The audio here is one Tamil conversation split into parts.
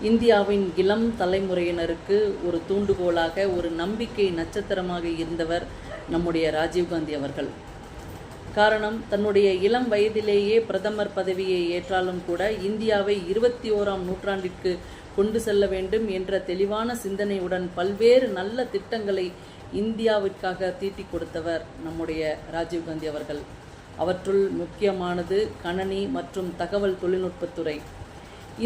இந்தியாவின் இளம் தலைமுறையினருக்கு ஒரு தூண்டுகோலாக, ஒரு நம்பிக்கை நட்சத்திரமாக இருந்தவர் நம்முடைய ராஜீவ்காந்தி அவர்கள். காரணம், தன்னுடைய இளம் வயதிலேயே பிரதமர் பதவியை ஏற்றாலும் கூட இந்தியாவை 21ஆம் நூற்றாண்டிற்கு கொண்டு செல்ல வேண்டும் என்ற தெளிவான சிந்தனையுடன் பல்வேறு நல்ல திட்டங்களை இந்தியாவிற்காக தீட்டிக் கொடுத்தவர் நம்முடைய ராஜீவ்காந்தி அவர்கள். அவற்றுள் முக்கியமானது கணனி மற்றும் தகவல் தொழில்நுட்பத்துறை.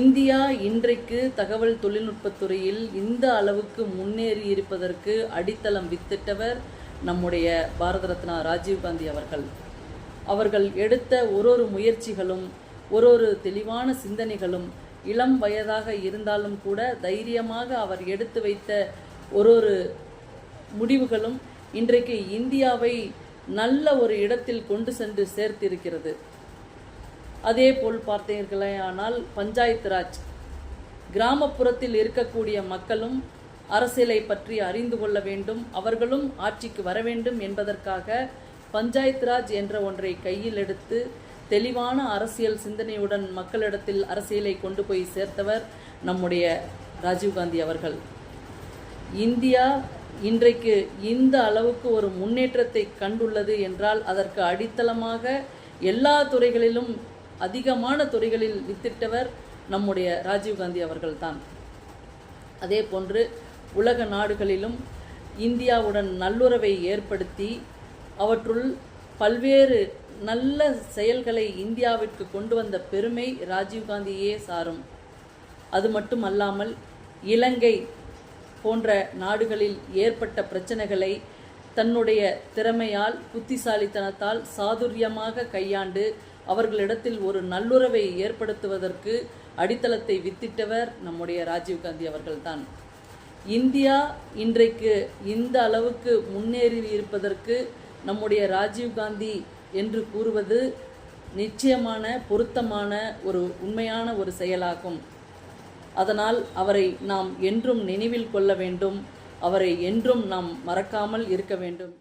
இந்தியா இன்றைக்கு தகவல் தொழில்நுட்பத்துறையில் இந்த அளவுக்கு முன்னேறி இருப்பதற்கு அடித்தளம் வித்திட்டவர் நம்முடைய பாரத ரத்னா ராஜீவ்காந்தி அவர்கள். அவர்கள் எடுத்த ஒரு முயற்சிகளும் ஒரு தெளிவான சிந்தனைகளும், இளம் வயதாக இருந்தாலும் கூட தைரியமாக அவர் எடுத்து வைத்த ஒரு முடிவுகளும் இன்றைக்கு இந்தியாவை நல்ல ஒரு இடத்தில் கொண்டு சென்று சேர்த்திருக்கிறது. அதே போல் பார்த்தீர்களே ஆனால் பஞ்சாயத்து ராஜ், கிராமப்புறத்தில் இருக்கக்கூடிய மக்களும் அரசியலை பற்றி அறிந்து கொள்ள வேண்டும், அவர்களும் ஆட்சிக்கு வர வேண்டும் என்பதற்காக பஞ்சாயத்து ராஜ் என்ற ஒன்றை கையில் எடுத்து தெளிவான அரசியல் சிந்தனையுடன் மக்களிடத்தில் அரசியலை கொண்டு போய் சேர்த்தவர் நம்முடைய ராஜீவ்காந்தி அவர்கள். இந்தியா இன்றைக்கு இந்த அளவுக்கு ஒரு முன்னேற்றத்தை கண்டுள்ளது என்றால் அதற்கு அடித்தளமாக எல்லா துறைகளிலும் அதிகமான துறைகளில் வித்திட்டவர் நம்முடைய ராஜீவ்காந்தி அவர்கள்தான். அதே போன்று உலக நாடுகளிலும் இந்தியாவுடன் நல்லுறவை ஏற்படுத்தி அவற்றுள் பல்வேறு நல்ல செயல்களை இந்தியாவிற்கு கொண்டு வந்த பெருமை ராஜீவ்காந்தியே சாரும். அது மட்டுமல்லாமல் இலங்கை போன்ற நாடுகளில் ஏற்பட்ட பிரச்சனைகளை தன்னுடைய திறமையால், புத்திசாலித்தனத்தால் சாதுரியமாக கையாண்டு அவர்களிடத்தில் ஒரு நல்லுறவை ஏற்படுத்துவதற்கு அடித்தளத்தை வித்திட்டவர் நம்முடைய ராஜீவ்காந்தி அவர்கள்தான். இந்தியா இன்றைக்கு இந்த அளவுக்கு முன்னேறி இருப்பதற்கு நம்முடைய ராஜீவ்காந்தி என்று கூறுவது நிச்சயமான பொருத்தமான ஒரு உண்மையான ஒரு செயலாகும். அதனால் அவரை நாம் என்றும் நினைவில் கொள்ள வேண்டும், அவரை என்றும் நாம் மறக்காமல் இருக்க வேண்டும்.